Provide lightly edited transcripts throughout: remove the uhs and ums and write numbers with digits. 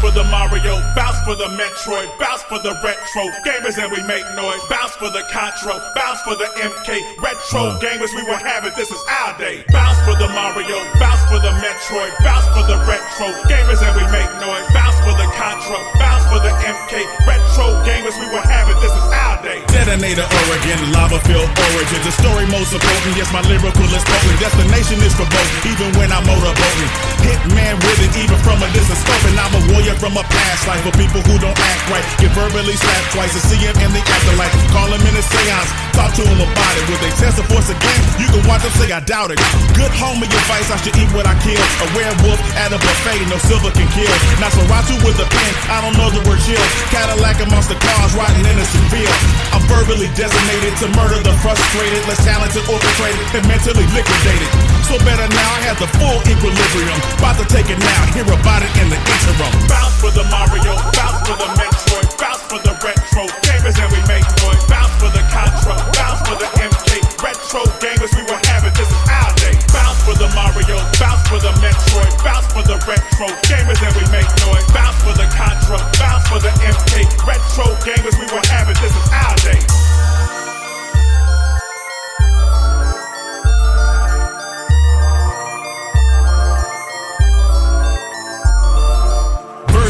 for the Mario, bounce for the Metroid, bounce for the retro gamers and we make noise. Bounce for the Contra, bounce for the MK. Retro gamers, we will have it, this is our day. Bounce for the Mario, bounce for the Metroid, bounce for the retro gamers and we make noise. Bounce for the Contra, bounce for the MK. Retro gamers, we will have it, this is our day. Detonator Oregon, lava field origin. The story most potent, yes, my lyrical is potent. Destination is provoking, even when I'm motorboating. Hitman with it, even from a distance scoping. I'm a warrior from a past life for people who don't act right. Get verbally slapped twice to see him in the afterlife. Call him in a seance, talk to him about it. Will they test the force again? You can watch them say I doubt it. Good homie advice, I should eat what I kill. A werewolf at a buffet, no silver can kill. Nosferatu with a pen, I don't know the word chill. Cadillac amongst the cars, riding in a field. I'm verbally designated to murder the frustrated, less talented, orchestrated, and mentally liquidated. So better now, I have the full equilibrium. About to take it now, hear about it in the interim. Bounce for the Mario, bounce for the Metroid, bounce for the retro gamers and we make noise. Bounce for the Contra, bounce for the MK. Retro gamers, we will have it, this is our day. Bounce for the Mario, bounce for the Metroid, bounce for the retro gamers and we make noise. Bounce for the Contra, bounce for the MK. Retro gamers, we will have it, this is our day.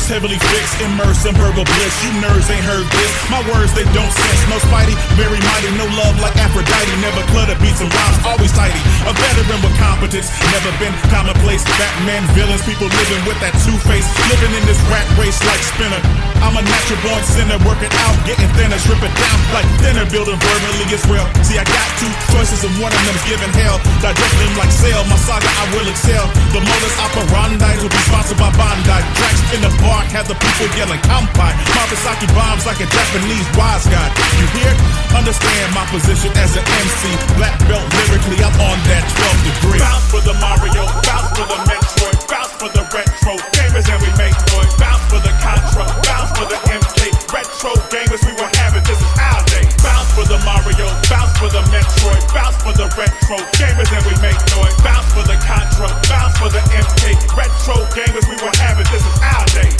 Heavily fixed, immersed in verbal bliss. You nerds ain't heard this. My words, they don't sense. No Spidey, very mighty. No love like Aphrodite. Never clutter beats and rhymes, always tidy. A veteran with competence, never been commonplace. Batman villains, people living with that two-face. Living in this rat race like Spinner. I'm a natural born sinner, working out, getting thinner, stripping down like thinner, building verbally as well. See, I got two choices and one of them's giving hell. Digest them like sail, my saga I will excel. The modus operandi will be sponsored by Bondi. Tracks in the bar have the people yelling kampai. Mabasaki bombs like a Japanese wise guy. You hear? Understand my position as an MC. Black belt lyrically, I'm on that 12th degree. Bounce for the Mario, bounce for the Metroid, bounce for the retro gamers and we make noise. Bounce for the Contra, bounce for the MK. Retro gamers, we will have it, this is our day. Bounce for the Mario, bounce for the Metroid, bounce for the retro gamers and we make noise. Bounce for the Contra, bounce for the MK. Retro gamers, we will have it, this is our day.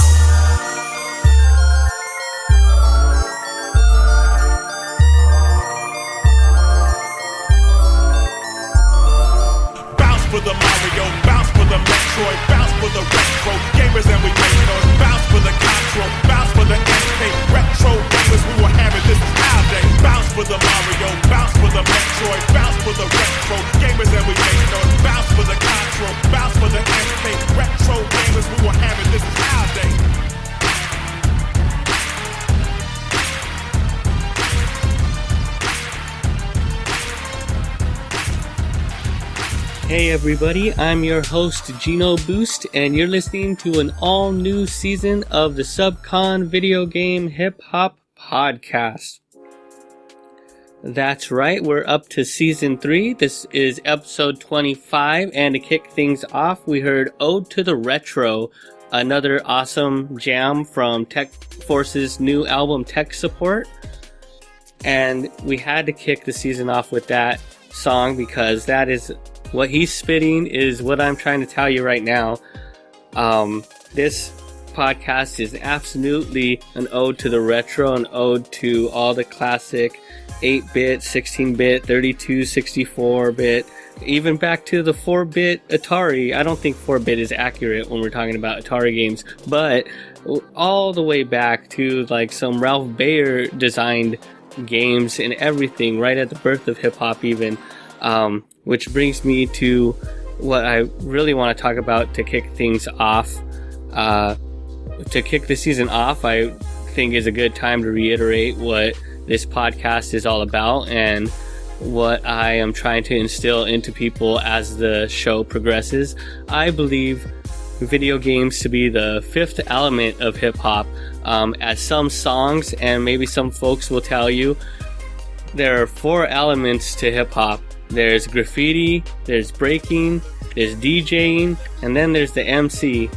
Bounce for the Mario, bounce for the Metroid, bounce for the retro gamers and we make noise. Bounce for the Contra, bounce for the MK. Retro gamers, we will have it, this is our day. Bounce for the Mario, bounce for the Metroid, bounce for the retro gamers and we make noise. Bounce for the Contra, bounce for the MK. Retro gamers, we will have it, this is our day. Hey everybody, I'm your host Gino Boost, and you're listening to an all-new season of the SUBCON Video Game Hip Hop Podcast. That's right, we're up to Season 3. This is Episode 25, and to kick things off, we heard Ode to the Retro, another awesome jam from TekForce's new album Tech Support. And we had to kick the season off with that song because that is what he's spitting is what I'm trying to tell you right now. This podcast is absolutely an ode to the retro, an ode to all the classic 8-bit, 16-bit, 32, 64-bit, even back to the 4-bit Atari. I don't think 4-bit is accurate when we're talking about Atari games, but all the way back to like some Ralph Baer designed games and everything right at the birth of hip-hop even. Which brings me to what I really want to talk about to kick things off. To kick the season off, I think is a good time to reiterate what this podcast is all about and what I am trying to instill into people as the show progresses. I believe video games to be the fifth element of hip-hop. As some songs and maybe some folks will tell you, there are 4 elements to hip-hop. There's graffiti, there's breaking, there's DJing, and then there's the MC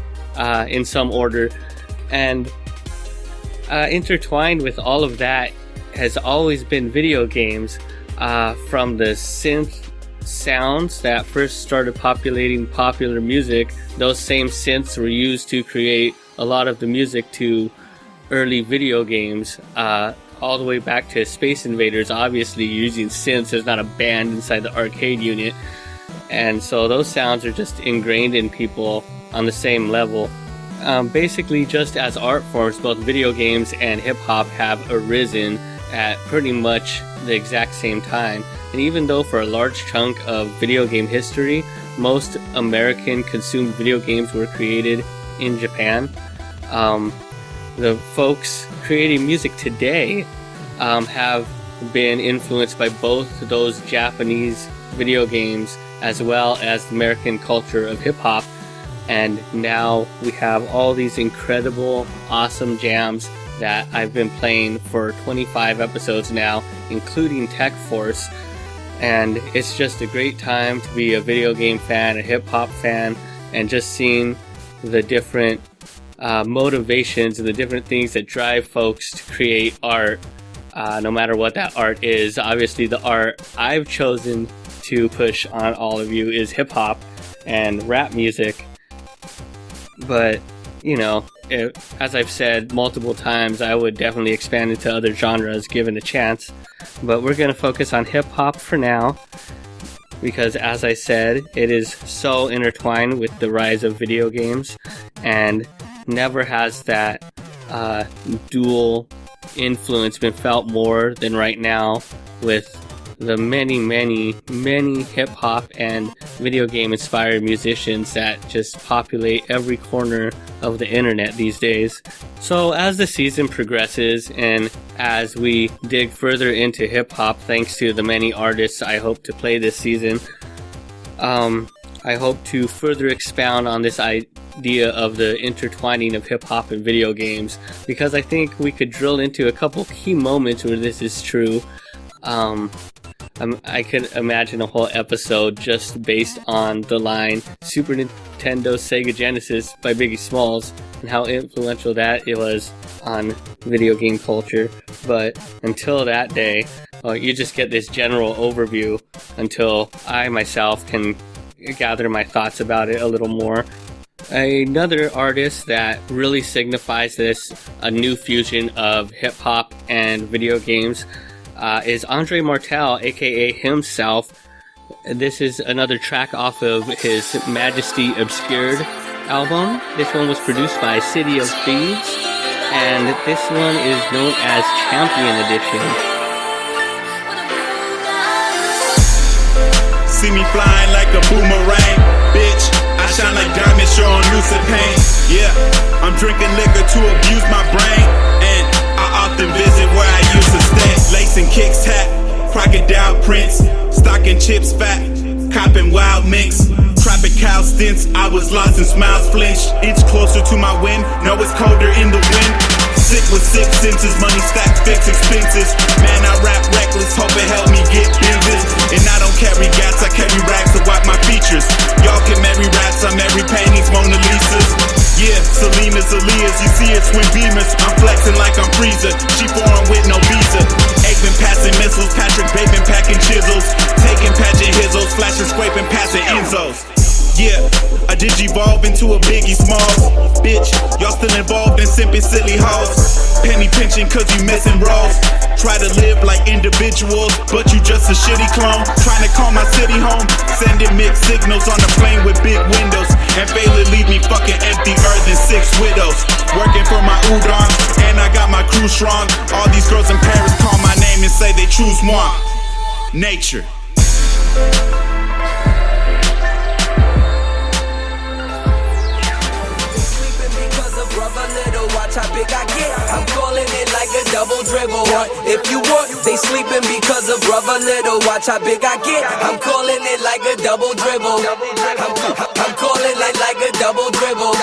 in some order. And intertwined with all of that has always been video games, from the synth sounds that first started populating popular music. Those same synths were used to create a lot of the music to early video games, all the way back to Space Invaders, obviously using synths. There's not a band inside the arcade unit. And so those sounds are just ingrained in people on the same level. Basically, just as art forms, both video games and hip-hop have arisen at pretty much the exact same time. And even though for a large chunk of video game history, most American consumed video games were created in Japan, the folks creating music today have been influenced by both those Japanese video games as well as the American culture of hip-hop. And now we have all these incredible, awesome jams that I've been playing for 25 episodes now, including TekForce. And it's just a great time to be a video game fan, a hip-hop fan, and just seeing the different motivations and the different things that drive folks to create art, no matter what that art is. Obviously, the art I've chosen to push on all of you is hip-hop and rap music. But, you know, as I've said multiple times, I would definitely expand into other genres given a chance. But we're going to focus on hip-hop for now, because as I said, it is so intertwined with the rise of video games, and never has that dual influence been felt more than right now with the many hip-hop and video game inspired musicians that just populate every corner of the internet these days. So as the season progresses and as we dig further into hip-hop, thanks to the many artists I hope to play this season, I hope to further expound on this idea of the intertwining of hip-hop and video games, because I think we could drill into a couple key moments where this is true. I could imagine a whole episode just based on the line Super Nintendo Sega Genesis by Biggie Smalls and how influential that it was on video game culture. But until that day, you just get this general overview until I myself can gather my thoughts about it a little more. Another artist that really signifies this, a new fusion of hip-hop and video games, is Andre Martel, aka himself. This is another track off of his Majesty Obscured album. This one was produced by City of Thieves, and this one is known as Champion Edition. See me flying like a boomerang, bitch. I shine like diamonds, you're on lucid pain. Yeah, I'm drinking liquor to abuse my brain, and I often visit where I used to stay. Lacing kicks, hat, crocodile prints, stocking chips fat, copping wild mix, tropical stints. I was lost and smiles flinched. Inch closer to my wind, know it's colder in the wind. Sick with six senses, money stacked, fix expenses. Man, I rap reckless, hope it help me get business. And I don't carry gas, I carry rags to wipe my features. Y'all can marry rats, I'm every painting's Mona Lisa's. Yeah, Selena's Aaliyah's, you see it's twin beamers. I'm flexing like I'm Freezer, she foreign with no visa. Aikman passing missiles, Patrick Bateman packing chisels. Taking pageant hizzles, flashing, scraping, passing Enzos. Yeah, I digivolve into a Biggie Smalls. Bitch, y'all still involved in simping silly hoes. Penny pinching cause you missing roles. Try to live like individuals, but you just a shitty clone. Trying to call my city home, sending mixed signals on a plane with big windows. And fail to leave me fucking empty earth and 6 widows. Working for my udon, and I got my crew strong. All these girls in Paris call my name and say they choose moi. Nature. Watch how big I get. I'm calling it like a double dribble. If you want, they sleeping because of brother little. Watch how big I get. I'm calling it like a double dribble. I'm calling it like a double dribble.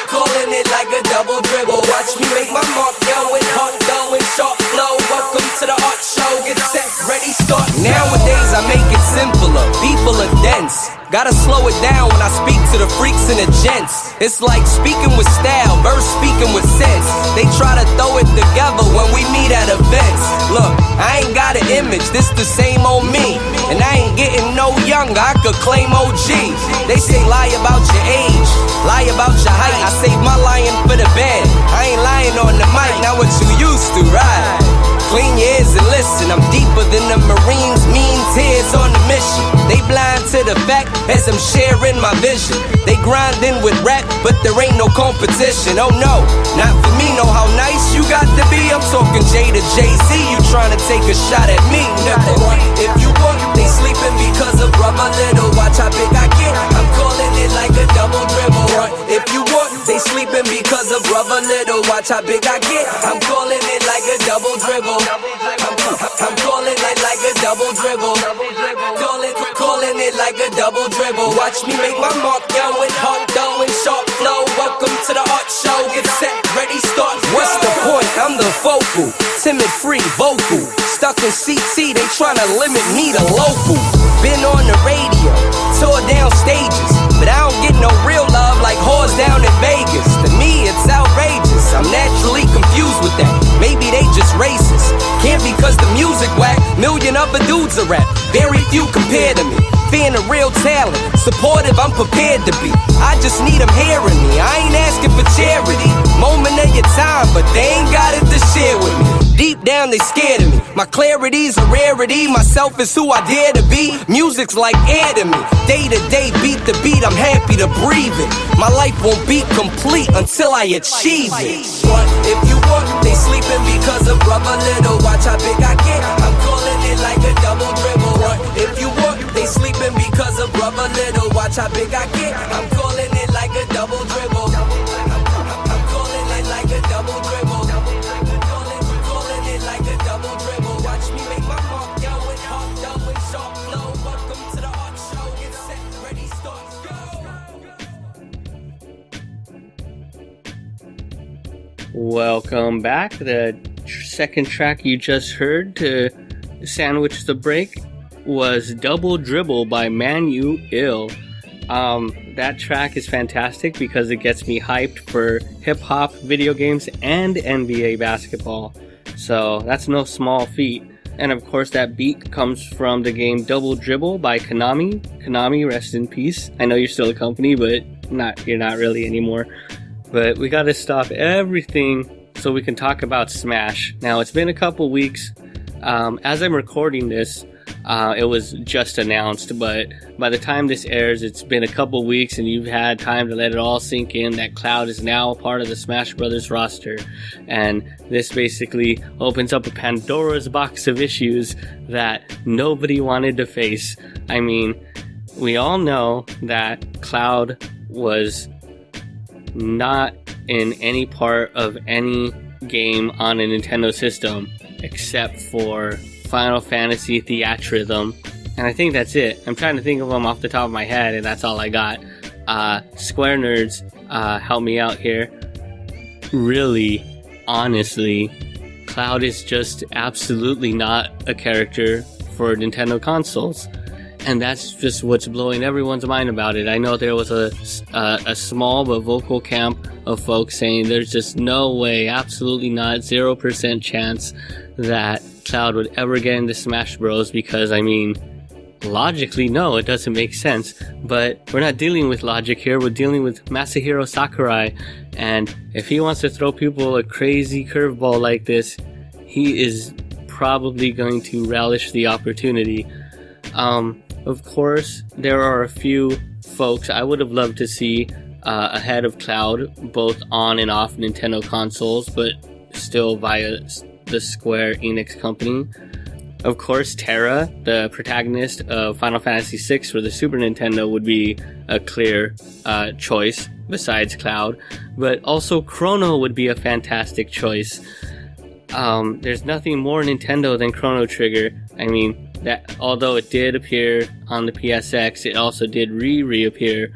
Calling it like a double dribble. Watch me make my mark going, hard going, sharp flow. Welcome to the art show. Get set, ready, start. Nowadays I make it simpler. People are dense. Gotta slow it down when I speak to the freaks and the gents. It's like speaking with style, verse speaking with sense. They try to throw it together when we meet at events. Look, I ain't got an image, this the same old me. And I ain't getting no no younger, I could claim OG. They say lie about your age, lie about your height. I save my lying for the bed, I ain't lying on the mic. Now what you used to, right? Clean your ears and listen, I'm deeper than the Marines, mean tears on the mission. They blind to the fact as I'm sharing my vision. They grinding with rap, but there ain't no competition. Oh no, not for me, know how nice you got to be. I'm talking J to Jay-Z, you trying to take a shot at me, nigga. If you want, they sleeping because of Brother Little. Watch how big I get, I'm calling it like a double dribble. If you want, they sleeping because of Brother Little. Watch how big I get, I'm calling it like a double dribble. I'm calling it like a double dribble. Calling it like a double dribble. Watch me make my mark, yo, with hard dough and sharp flow. Welcome to the art show. Get set, ready, start. What's the point? I'm the focal, timid, free, vocal. Stuck in CT, they tryna limit me to local. Been on the radio, tore down stages, but I don't get no real love like whores down in Vegas. To me, it's outrageous. I'm naturally confused with that. Maybe they just racist. Can't because the music whack. Million other dudes are rap. Very few compare to me. Fan of real talent. Supportive, I'm prepared to be. I just need them hearing me. I ain't asking for charity. Moment of your time, but they ain't got it to share with me. Deep down, they scared of me. My clarity's a rarity. Myself is who I dare to be. Music's like air to me. Day to day, beat to beat, I'm happy to breathe it. My life won't be complete until I achieve it. But if you want, they sleeping because of Brother Little. Watch how big I get, I'm calling it like a double dribble. If you want, they sleeping because of Brother Little. Watch how big I get, I'm calling it like a double dribble. I'm calling it like a double dribble. Calling it like a double dribble. Watch me make my mark, yo, with hard dough and sharp flow. Welcome to the art show. Get set, ready, start, go. Welcome back. The second track you just heard to sandwich the break was Double Dribble by Manu Ill. That track is fantastic because it gets me hyped for hip-hop, video games, and NBA basketball. So that's no small feat. And of course that beat comes from the game Double Dribble by Konami. Konami, rest in peace. I know you're still a company, but you're not really anymore. But we gotta stop everything so we can talk about Smash. Now, it's been a couple weeks. As I'm recording this, it was just announced, but by the time this airs, it's been a couple weeks and you've had time to let it all sink in that Cloud is now a part of the Smash Brothers roster. And this basically opens up a Pandora's box of issues that nobody wanted to face. I mean, we all know that Cloud was not in any part of any game on a Nintendo system except for Final Fantasy Theatrhythm, and I think that's it. I'm trying to think of them off the top of my head, and that's all I got. Square Nerds, help me out here. Really, honestly, Cloud is just absolutely not a character for Nintendo consoles. And that's just what's blowing everyone's mind about it. I know there was a small but vocal camp of folks saying there's just no way, absolutely not, 0% chance that Cloud would ever get into Smash Bros. Because, I mean, logically, no, it doesn't make sense. But we're not dealing with logic here, we're dealing with Masahiro Sakurai. And if he wants to throw people a crazy curveball like this, he is probably going to relish the opportunity. Of course, there are a few folks I would have loved to see ahead of Cloud, both on and off Nintendo consoles, but still via the Square Enix company. Of course, Terra, the protagonist of Final Fantasy VI for the Super Nintendo, would be a clear choice besides Cloud, but also Chrono would be a fantastic choice. There's nothing more Nintendo than Chrono Trigger. I mean, that although it did appear on the PSX, it also did reappear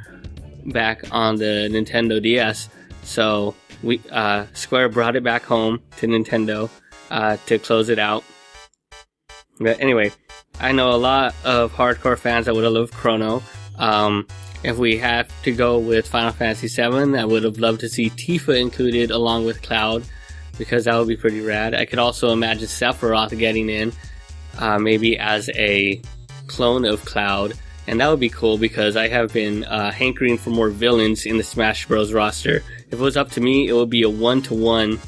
back on the Nintendo DS. So we Square brought it back home to Nintendo to close it out. But anyway, I know a lot of hardcore fans that would have loved Chrono. If we have to go with Final Fantasy VII, I would have loved to see Tifa included along with Cloud, because that would be pretty rad. I could also imagine Sephiroth getting in, maybe as a clone of Cloud, and that would be cool because I have been hankering for more villains in the Smash Bros. Roster. If it was up to me, it would be a 1-to-1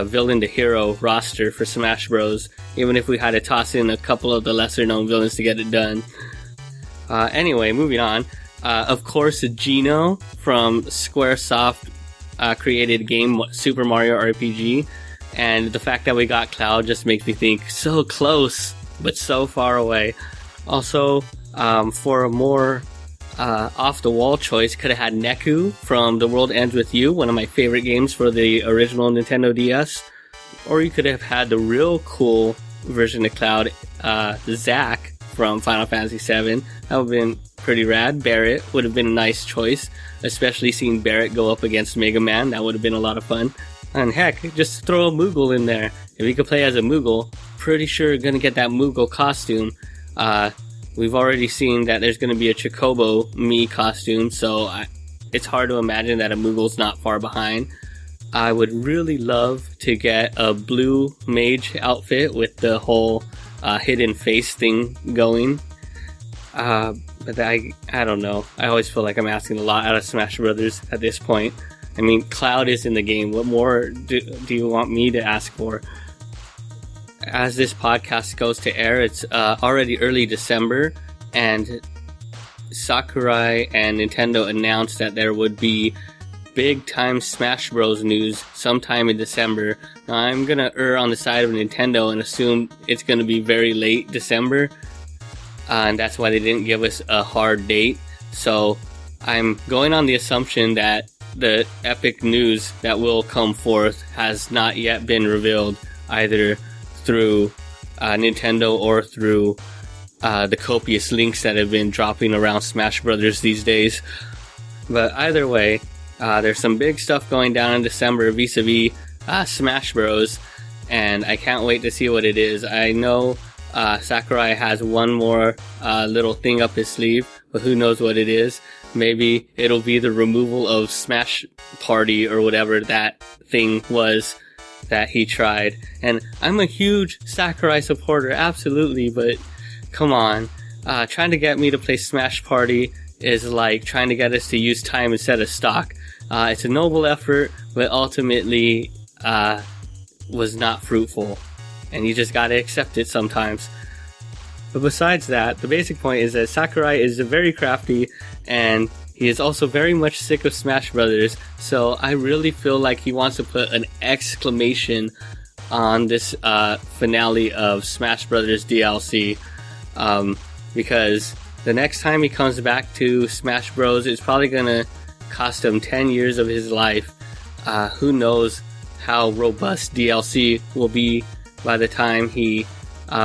villain to hero roster for Smash Bros. Even if we had to toss in a couple of the lesser known villains to get it done. Anyway, moving on. Of course, Geno from Squaresoft created game Super Mario RPG, and the fact that we got Cloud just makes me think so close, but so far away. Also, for a more off-the-wall choice, could have had Neku from The World Ends With You, one of my favorite games for the original Nintendo DS. Or you could have had the real cool version of Cloud, Zack from Final Fantasy VII. That would have been pretty rad. Barrett would have been a nice choice, especially seeing Barrett go up against Mega Man. That would have been a lot of fun. And heck, just throw a Moogle in there. If you could play as a Moogle, pretty sure you're gonna get that Moogle costume. We've already seen that there's gonna be a Chocobo Mii costume, so it's hard to imagine that a Moogle's not far behind. I would really love to get a blue mage outfit with the whole hidden face thing going. But I don't know. I always feel like I'm asking a lot out of Smash Brothers at this point. I mean, Cloud is in the game. What more do you want me to ask for? As this podcast goes to air, it's already early December, and Sakurai and Nintendo announced that there would be big time Smash Bros. News sometime in December. Now, I'm gonna err on the side of Nintendo and assume it's gonna be very late December, and that's why they didn't give us a hard date. So I'm going on the assumption that the epic news that will come forth has not yet been revealed, either through Nintendo or through the copious links that have been dropping around Smash Brothers these days. But either way, there's some big stuff going down in December vis-a-vis Smash Bros, and I can't wait to see what it is. I know Sakurai has one more little thing up his sleeve, but who knows what it is. Maybe it'll be the removal of Smash Party or whatever that thing was that he tried. And I'm a huge Sakurai supporter, absolutely, but come on. Trying to get me to play Smash Party is like trying to get us to use time instead of stock. It's a noble effort, but ultimately was not fruitful. And you just gotta accept it sometimes. But besides that, the basic point is that Sakurai is very crafty, and he is also very much sick of Smash Brothers, so I really feel like he wants to put an exclamation on this finale of Smash Brothers DLC, because the next time he comes back to Smash Bros, it's probably gonna cost him 10 years of his life. Who knows how robust DLC will be by the time he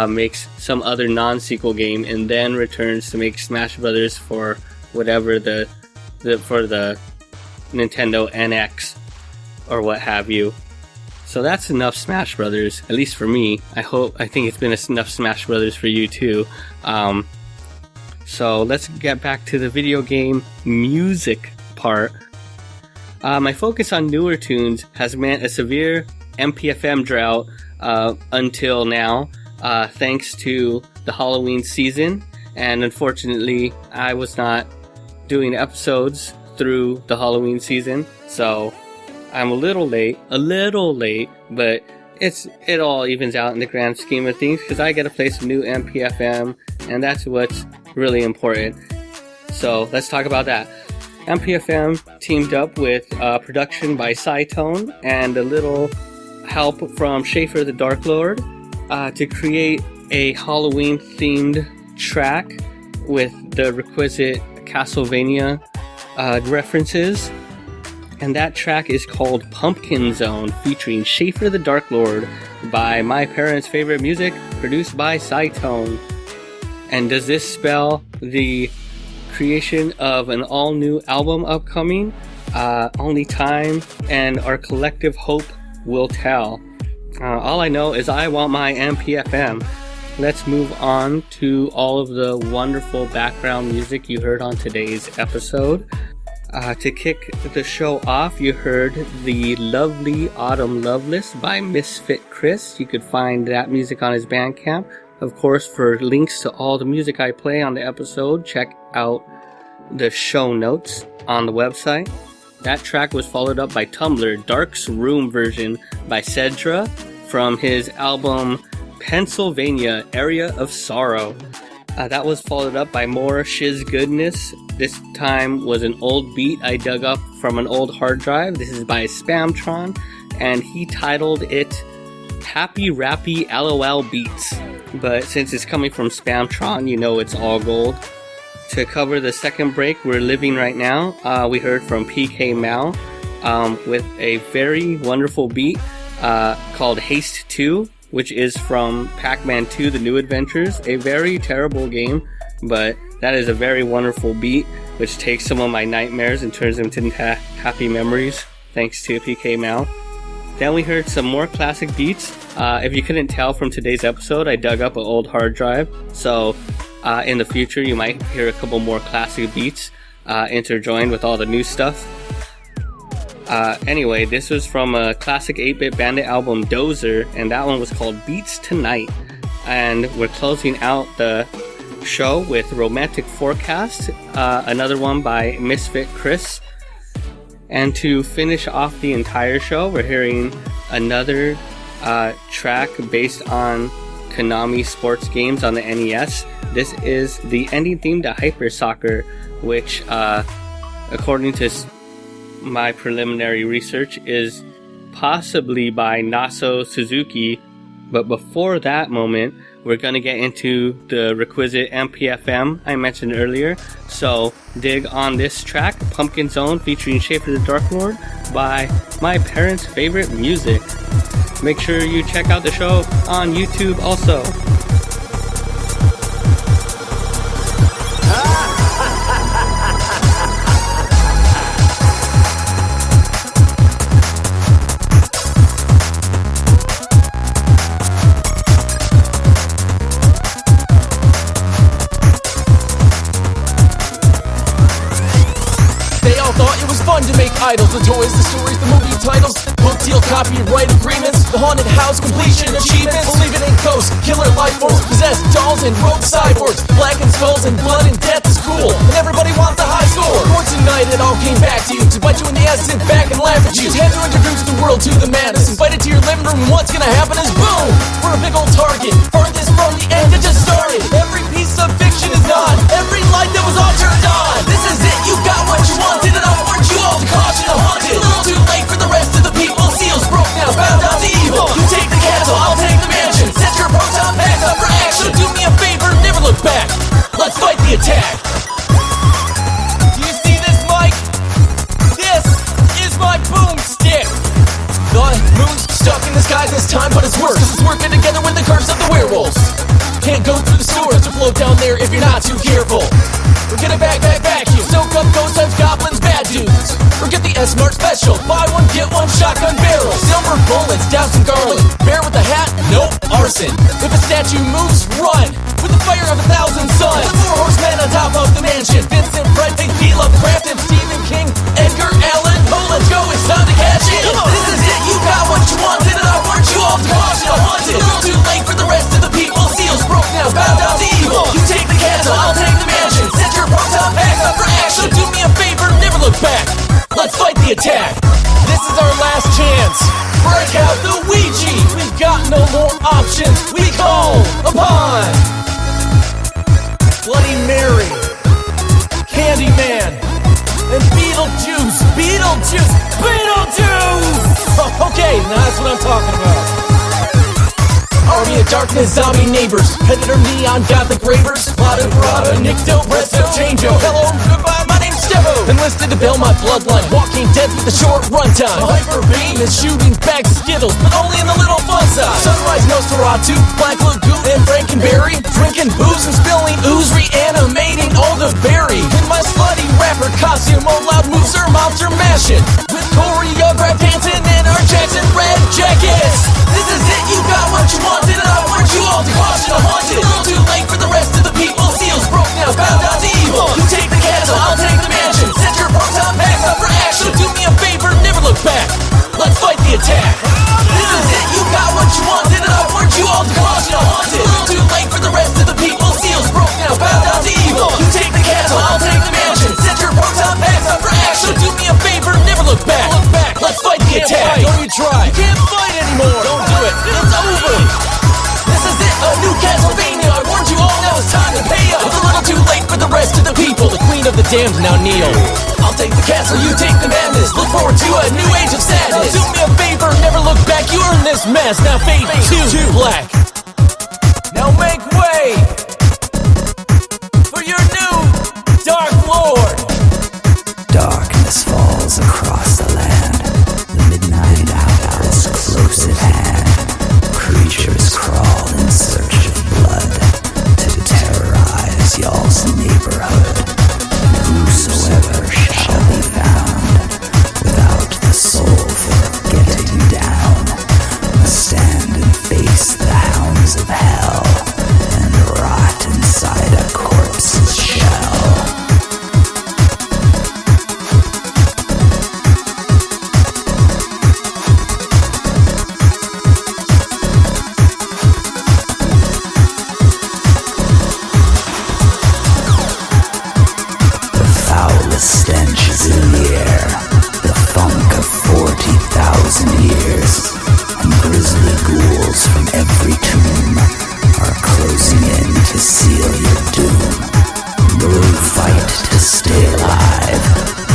makes some other non-sequel game and then returns to make Smash Brothers for whatever for the Nintendo NX or what have you. So that's enough Smash Brothers, at least for me. I think it's been enough Smash Brothers for you too. So let's get back to the video game music part. My focus on newer tunes has meant a severe MPFM drought until now, thanks to the Halloween season, and unfortunately I was not doing episodes through the Halloween season, so I'm a little late, but it all evens out in the grand scheme of things, because I get to play some new MPFM, and that's what's really important. So let's talk about that. MPFM teamed up with production by Cytone and a little help from Schaefer the Dark Lord to create a Halloween themed track with the requisite Castlevania references, and that track is called Pumpkin Zone, featuring Schaefer the Dark Lord by my parents' favorite music, produced by Cytone. And does this spell the creation of an all-new album upcoming? Only time and our collective hope will tell. All I know is I want my MPFM. Let's move on to all of the wonderful background music you heard on today's episode. To kick the show off, you heard the lovely Autumn Love List by Misfit Chris. You could find that music on his Bandcamp, Of course, for links to all the music I play on the episode, check out the show notes on the website. That track was followed up by Tumblr, Dark's Room version by Cedra from his album Pennsylvania, Area of Sorrow. That was followed up by more Shiz goodness. This time was an old beat I dug up from an old hard drive. This is by Spamtron, and he titled it Happy Rappy LOL Beats. But since it's coming from Spamtron, you know it's all gold. To cover the second break we're living right now, we heard from PK Mao with a very wonderful beat called Haste 2, which is from Pac-Man 2 The New Adventures, a very terrible game, but that is a very wonderful beat, which takes some of my nightmares and turns them into happy memories, thanks to PK Mao. Then we heard some more classic beats. If you couldn't tell from today's episode, I dug up an old hard drive, so in the future you might hear a couple more classic beats interjoined with all the new stuff. Anyway, this was from a classic 8-Bit Bandit album, Dozer, and that one was called Beats Tonight. And we're closing out the show with Romantic Forecast, another one by Misfit Chris. And to finish off the entire show, we're hearing another track based on Konami sports games on the NES. This is the ending theme to Hyper Soccer, which, according to my preliminary research, is possibly by Naso Suzuki. But before that moment, we're going to get into the requisite MPFM I mentioned earlier. So dig on this track, Pumpkin Zone featuring Schaefer the Dark Lord by my parents' favorite music. Make sure you check out the show on YouTube also. To make idols, the toys, the stories, the movie titles, book deal, copyright agreements, the haunted house completion achievements, believing in ghosts, killer life forms, possessed dolls and rogue cyborgs, blackened skulls and blood and death is cool, and everybody wants a high score. For tonight it all came back to you, to bite you in the ass, sit back and laugh at you. Had to introduce the world to the madness, invite it to your living room, and what's gonna happen is boom! We're a big old target, farthest from the end that just started. Every piece of fiction is gone, every light that was all turned on. This is it, you got what you wanted, and I warned you all to caution the haunted. A little too late for the rest of the people. Seals broke now, bound down to evil. You take the castle, I'll take the mansion. Set your proton packs up for action. Do me a favor, never look back. Let's fight the attack. Do you see this, Mike? This is my boomstick. The moon's stuck in the sky this time, but it's worse, 'cause it's working together with the curse of the werewolves. Can't go through the sewers to float down there if you're not too careful. We're gonna vacuum, soak up ghost types, goblins, bad dudes. Or get the S-Mart special, buy one, get one shotgun barrel. Silver bullets, douse some garlic. Bear with a hat, nope, arson. If a statue moves, run. With the fire of 1,000 suns. The 4 horsemen on top of the mansion. Vincent Price, P. Lovecraft, and Stephen King, Edgar Allan. Oh, let's go, it's time to cash in. This is it, you got what you wanted, and I warned you all to caution the haunted. A little too late for the rest of the people. Seals broke now, bow down to evil. You take the castle, I'll take the mansion. Set your proton packs up for action. Do me a favor, never look back. Let's fight the attack. This is our last chance. Break out the Ouija. We've got no more options. We call upon Bloody Mary, Candyman, and Beetlejuice. Okay, now that's what I'm talking about. Army of darkness, zombie neighbors, Predator, Neon, Gothic ravers, Plata, Prada, Nick Dope, Resto, Change-O. Hello, goodbye, my name's Stefo. Enlisted to build my bloodline, Walking Dead with a short runtime. My hyper beam is shooting bags of Skittles, but only in the little fun size. Sunrise, Nosferatu, Black Lagoon, and Frankenberry. Drinking booze and spilling ooze, reanimating all the berry. In my slutty rapper costume, all loud moves are monster mashing. With choreographed dancing in our Jackson red jackets. This is it, you got what you wanted, and I warned you all to caution the haunted. A little too late for the rest of the people. Seals broke now, bow down to evil. You take the castle, I'll take the mansion. Set your proton packs up for action. Do me a favor, never look back. Let's fight the attack. This is it, you got what you wanted, and I warned you all to caution the haunted. A little too late for damned, now kneel. I'll take the castle, you take the madness. Look forward to a new age of sadness. Do me a favor, never look back, you earn this mess. Now fade to black. Now make way for your new Dark Lord. Darkness falls across the land. The midnight hour is close at hand. Creatures crawl in search of blood to terrorize y'all's neighborhood. And whosoever shall be found without the soul for getting down must stand and face the hounds of hell and rot inside a corpse's shell. The stench is in the air, the funk of 40,000 years, and grisly ghouls from every tomb are closing in to seal your doom. No fight to stay alive,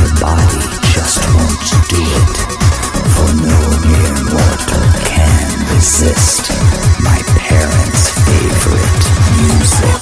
your body just won't do it, for no mere mortal can resist my parents' favorite music.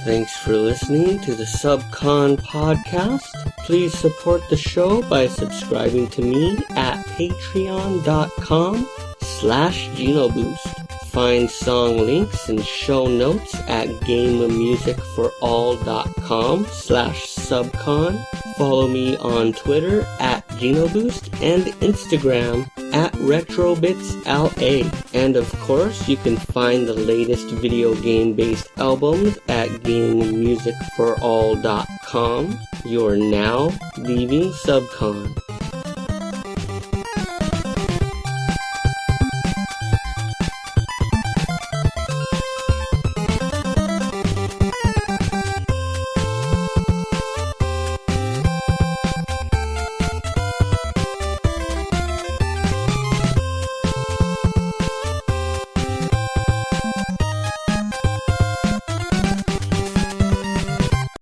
Thanks for listening to the SUBCON podcast. Please support the show by subscribing to me at patreon.com/GenoBoost. Find song links and show notes at gamemusicforall.com/SUBCON. Follow me on Twitter at GenoBoost and Instagram at RetrobitsLA. And of course, you can find the latest video game-based albums at gamemusicforall.com. You're now leaving SUBCON.